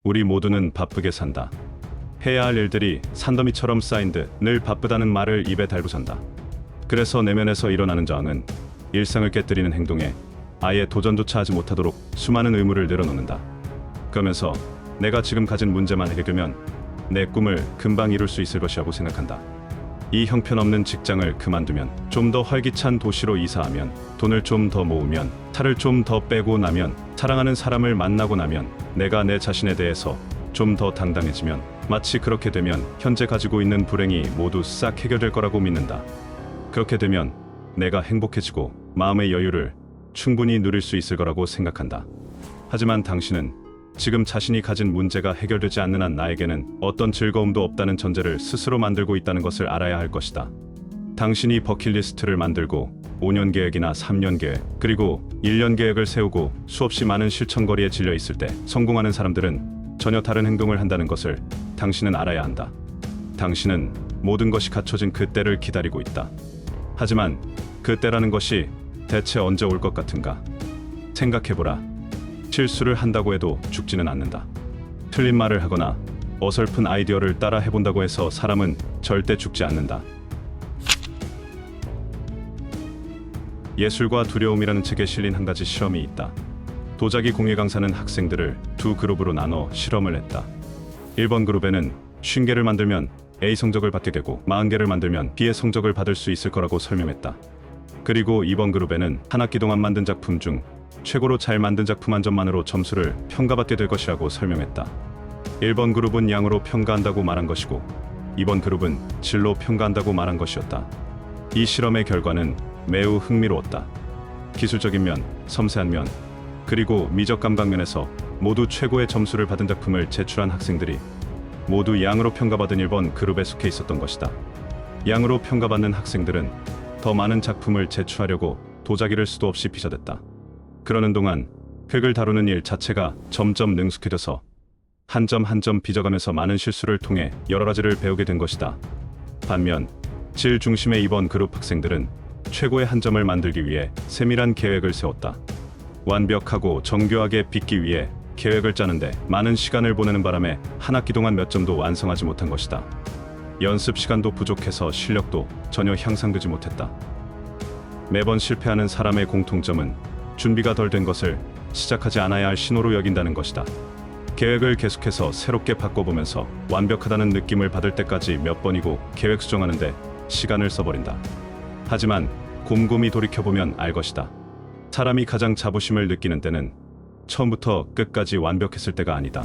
우리 모두는 바쁘게 산다. 해야 할 일들이 산더미처럼 쌓인 듯 늘 바쁘다는 말을 입에 달고 산다. 그래서 내면에서 일어나는 저항은 일상을 깨뜨리는 행동에 아예 도전조차 하지 못하도록 수많은 의무를 늘어놓는다. 그러면서 내가 지금 가진 문제만 해결되면 내 꿈을 금방 이룰 수 있을 것이라고 생각한다. 이 형편없는 직장을 그만두면, 좀 더 활기찬 도시로 이사하면, 돈을 좀 더 모으면, 살을 좀 더 빼고 나면, 사랑하는 사람을 만나고 나면, 내가 내 자신에 대해서 좀 더 당당해지면, 마치 그렇게 되면 현재 가지고 있는 불행이 모두 싹 해결될 거라고 믿는다. 그렇게 되면 내가 행복해지고 마음의 여유를 충분히 누릴 수 있을 거라고 생각한다. 하지만 당신은 지금 자신이 가진 문제가 해결되지 않는 한 나에게는 어떤 즐거움도 없다는 전제를 스스로 만들고 있다는 것을 알아야 할 것이다. 당신이 버킷리스트를 만들고 5년 계획이나 3년 계획, 그리고 1년 계획을 세우고 수없이 많은 실천거리에 질려 있을 때 성공하는 사람들은 전혀 다른 행동을 한다는 것을 당신은 알아야 한다. 당신은 모든 것이 갖춰진 그 때를 기다리고 있다. 하지만 그 때라는 것이 대체 언제 올 것 같은가? 생각해보라. 실수를 한다고 해도 죽지는 않는다. 틀린 말을 하거나 어설픈 아이디어를 따라 해본다고 해서 사람은 절대 죽지 않는다. 예술과 두려움이라는 책에 실린 한 가지 실험이 있다. 도자기 공예 강사는 학생들을 두 그룹으로 나눠 실험을 했다. 1번 그룹에는 50개를 만들면 A 성적을 받게 되고 40개를 만들면 B의 성적을 받을 수 있을 거라고 설명했다. 그리고 2번 그룹에는 한 학기 동안 만든 작품 중 최고로 잘 만든 작품 한 점만으로 점수를 평가받게 될 것이라고 설명했다. 1번 그룹은 양으로 평가한다고 말한 것이고 2번 그룹은 질로 평가한다고 말한 것이었다. 이 실험의 결과는 매우 흥미로웠다. 기술적인 면, 섬세한 면, 그리고 미적 감각 면에서 모두 최고의 점수를 받은 작품을 제출한 학생들이 모두 양으로 평가받은 1번 그룹에 속해 있었던 것이다. 양으로 평가받는 학생들은 더 많은 작품을 제출하려고 도자기를 수도 없이 빚어댔다. 그러는 동안 흙을 다루는 일 자체가 점점 능숙해져서 한 점 한 점 빚어가면서 많은 실수를 통해 여러 가지를 배우게 된 것이다. 반면 질 중심의 2번 그룹 학생들은 최고의 한 점을 만들기 위해 세밀한 계획을 세웠다. 완벽하고 정교하게 빚기 위해 계획을 짜는데 많은 시간을 보내는 바람에 한 학기 동안 몇 점도 완성하지 못한 것이다. 연습 시간도 부족해서 실력도 전혀 향상되지 못했다. 매번 실패하는 사람의 공통점은 준비가 덜 된 것을 시작하지 않아야 할 신호로 여긴다는 것이다. 계획을 계속해서 새롭게 바꿔보면서 완벽하다는 느낌을 받을 때까지 몇 번이고 계획 수정하는데 시간을 써버린다. 하지만 곰곰이 돌이켜보면 알 것이다. 사람이 가장 자부심을 느끼는 때는 처음부터 끝까지 완벽했을 때가 아니다.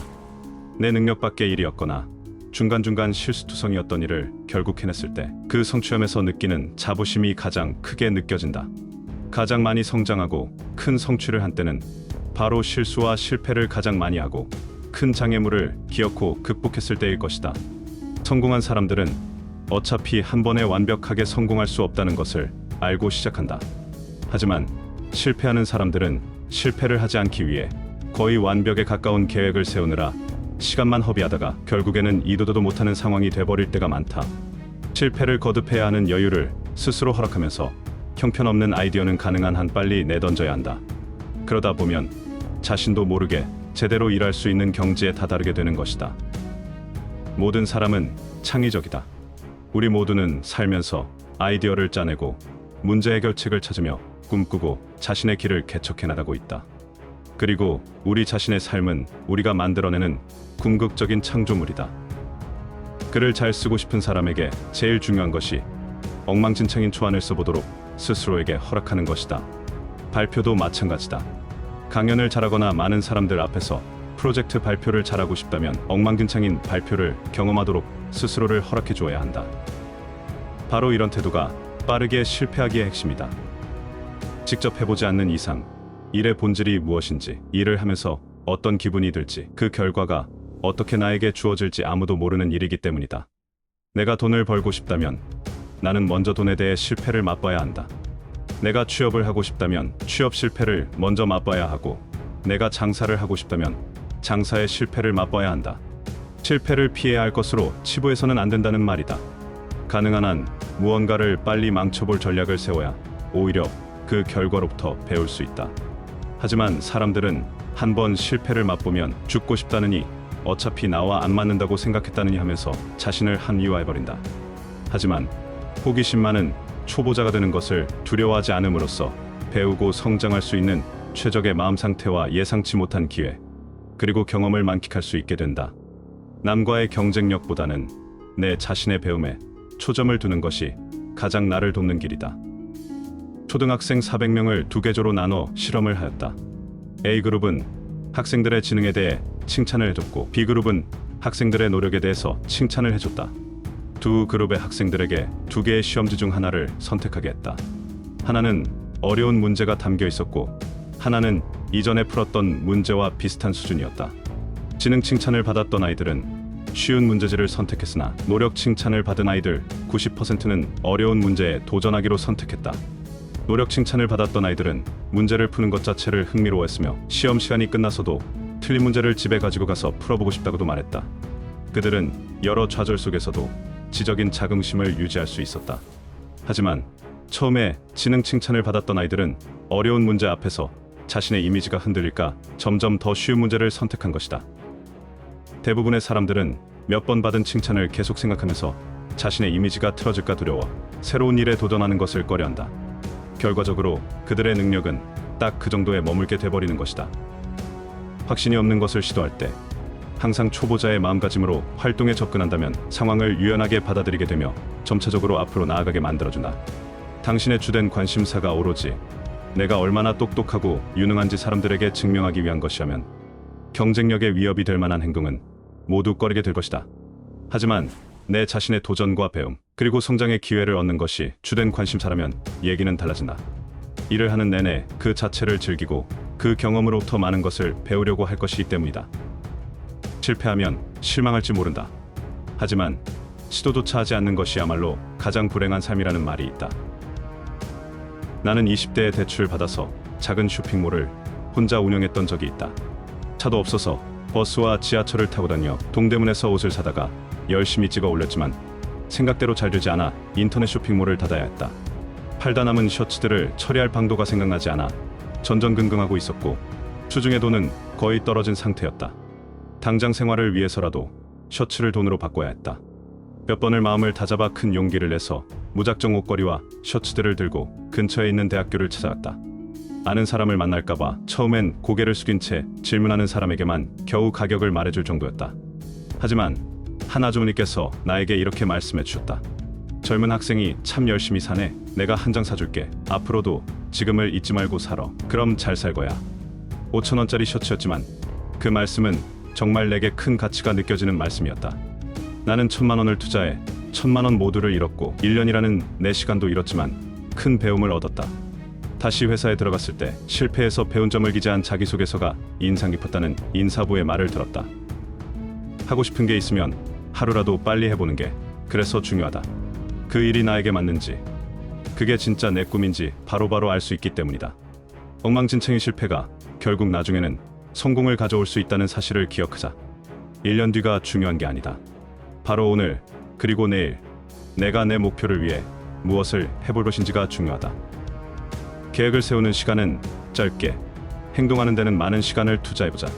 내 능력 밖의 일이었거나 중간중간 실수투성이었던 일을 결국 해냈을 때 그 성취함에서 느끼는 자부심이 가장 크게 느껴진다. 가장 많이 성장하고 큰 성취를 한 때는 바로 실수와 실패를 가장 많이 하고 큰 장애물을 기어코 극복했을 때일 것이다. 성공한 사람들은 어차피 한 번에 완벽하게 성공할 수 없다는 것을 알고 시작한다. 하지만 실패하는 사람들은 실패를 하지 않기 위해 거의 완벽에 가까운 계획을 세우느라 시간만 허비하다가 결국에는 이도저도 못하는 상황이 돼버릴 때가 많다. 실패를 거듭해야 하는 여유를 스스로 허락하면서 형편없는 아이디어는 가능한 한 빨리 내던져야 한다. 그러다 보면 자신도 모르게 제대로 일할 수 있는 경지에 다다르게 되는 것이다. 모든 사람은 창의적이다. 우리 모두는 살면서 아이디어를 짜내고 문제 해결책을 찾으며 꿈꾸고 자신의 길을 개척해 나가고 있다. 그리고 우리 자신의 삶은 우리가 만들어내는 궁극적인 창조물이다. 글을 잘 쓰고 싶은 사람에게 제일 중요한 것이 엉망진창인 초안을 써보도록 스스로에게 허락하는 것이다. 발표도 마찬가지다. 강연을 잘하거나 많은 사람들 앞에서 프로젝트 발표를 잘하고 싶다면 엉망진창인 발표를 경험하도록 스스로를 허락해 주어야 한다. 바로 이런 태도가 빠르게 실패하기의 핵심이다. 직접 해보지 않는 이상 일의 본질이 무엇인지, 일을 하면서 어떤 기분이 들지, 그 결과가 어떻게 나에게 주어질지 아무도 모르는 일이기 때문이다. 내가 돈을 벌고 싶다면 나는 먼저 돈에 대해 실패를 맛봐야 한다. 내가 취업을 하고 싶다면 취업 실패를 먼저 맛봐야 하고, 내가 장사를 하고 싶다면 장사의 실패를 맛봐야 한다. 실패를 피해야 할 것으로 치부해서는 안 된다는 말이다. 가능한 한 무언가를 빨리 망쳐볼 전략을 세워야 오히려 그 결과로부터 배울 수 있다. 하지만 사람들은 한 번 실패를 맛보면 죽고 싶다느니 어차피 나와 안 맞는다고 생각했다느니 하면서 자신을 합리화해버린다. 하지만 호기심만은 초보자가 되는 것을 두려워하지 않음으로써 배우고 성장할 수 있는 최적의 마음 상태와 예상치 못한 기회, 그리고 경험을 만끽할 수 있게 된다. 남과의 경쟁력보다는 내 자신의 배움에 초점을 두는 것이 가장 나를 돕는 길이다. 초등학생 400명을 두 계조로 나눠 실험을 하였다. A그룹은 학생들의 지능에 대해 칭찬을 해줬고 B그룹은 학생들의 노력에 대해서 칭찬을 해줬다. 두 그룹의 학생들에게 두 개의 시험지 중 하나를 선택하게 했다. 하나는 어려운 문제가 담겨 있었고 하나는 이전에 풀었던 문제와 비슷한 수준이었다. 지능 칭찬을 받았던 아이들은 쉬운 문제지를 선택했으나 노력 칭찬을 받은 아이들 90%는 어려운 문제에 도전하기로 선택했다. 노력 칭찬을 받았던 아이들은 문제를 푸는 것 자체를 흥미로워했으며 시험 시간이 끝나서도 틀린 문제를 집에 가지고 가서 풀어보고 싶다고도 말했다. 그들은 여러 좌절 속에서도 지적인 자긍심을 유지할 수 있었다. 하지만 처음에 지능 칭찬을 받았던 아이들은 어려운 문제 앞에서 자신의 이미지가 흔들릴까 점점 더 쉬운 문제를 선택한 것이다. 대부분의 사람들은 몇 번 받은 칭찬을 계속 생각하면서 자신의 이미지가 틀어질까 두려워 새로운 일에 도전하는 것을 꺼려한다. 결과적으로 그들의 능력은 딱 그 정도에 머물게 돼버리는 것이다. 확신이 없는 것을 시도할 때 항상 초보자의 마음가짐으로 활동에 접근한다면 상황을 유연하게 받아들이게 되며 점차적으로 앞으로 나아가게 만들어준다. 당신의 주된 관심사가 오로지 내가 얼마나 똑똑하고 유능한지 사람들에게 증명하기 위한 것이라면 경쟁력의 위협이 될 만한 행동은 모두 꺼리게 될 것이다. 하지만 내 자신의 도전과 배움, 그리고 성장의 기회를 얻는 것이 주된 관심사라면 얘기는 달라진다. 일을 하는 내내 그 자체를 즐기고 그 경험으로부터 많은 것을 배우려고 할 것이기 때문이다. 실패하면 실망할지 모른다. 하지만 시도조차 하지 않는 것이야말로 가장 불행한 삶이라는 말이 있다. 나는 20대에 대출 받아서 작은 쇼핑몰을 혼자 운영했던 적이 있다. 차도 없어서 버스와 지하철을 타고 다녀 동대문에서 옷을 사다가 열심히 찍어 올렸지만 생각대로 잘 되지 않아 인터넷 쇼핑몰을 닫아야 했다. 팔다 남은 셔츠들을 처리할 방도가 생각나지 않아 전전긍긍하고 있었고 수중의 돈은 거의 떨어진 상태였다. 당장 생활을 위해서라도 셔츠를 돈으로 바꿔야 했다. 몇 번을 마음을 다잡아 큰 용기를 내서 무작정 옷걸이와 셔츠들을 들고 근처에 있는 대학교를 찾아갔다. 아는 사람을 만날까봐 처음엔 고개를 숙인 채 질문하는 사람에게만 겨우 가격을 말해줄 정도였다. 하지만 한 아주머니께서 나에게 이렇게 말씀해 주셨다. 젊은 학생이 참 열심히 사네. 내가 한 장 사줄게. 앞으로도 지금을 잊지 말고 살아. 그럼 잘 살 거야. 5,000원짜리 셔츠였지만 그 말씀은 정말 내게 큰 가치가 느껴지는 말씀이었다. 나는 1,000만 원을 투자해 1,000만 원 모두를 잃었고 1년이라는 내 시간도 잃었지만 큰 배움을 얻었다. 다시 회사에 들어갔을 때 실패에서 배운 점을 기재한 자기소개서가 인상 깊었다는 인사부의 말을 들었다. 하고 싶은 게 있으면 하루라도 빨리 해보는 게 그래서 중요하다. 그 일이 나에게 맞는지, 그게 진짜 내 꿈인지 바로바로 알 수 있기 때문이다. 엉망진창의 실패가 결국 나중에는 성공을 가져올 수 있다는 사실을 기억하자. 1년 뒤가 중요한 게 아니다. 바로 오늘, 그리고 내일 내가 내 목표를 위해 무엇을 해볼 것인지가 중요하다. 계획을 세우는 시간은 짧게, 행동하는 데는 많은 시간을 투자해보자.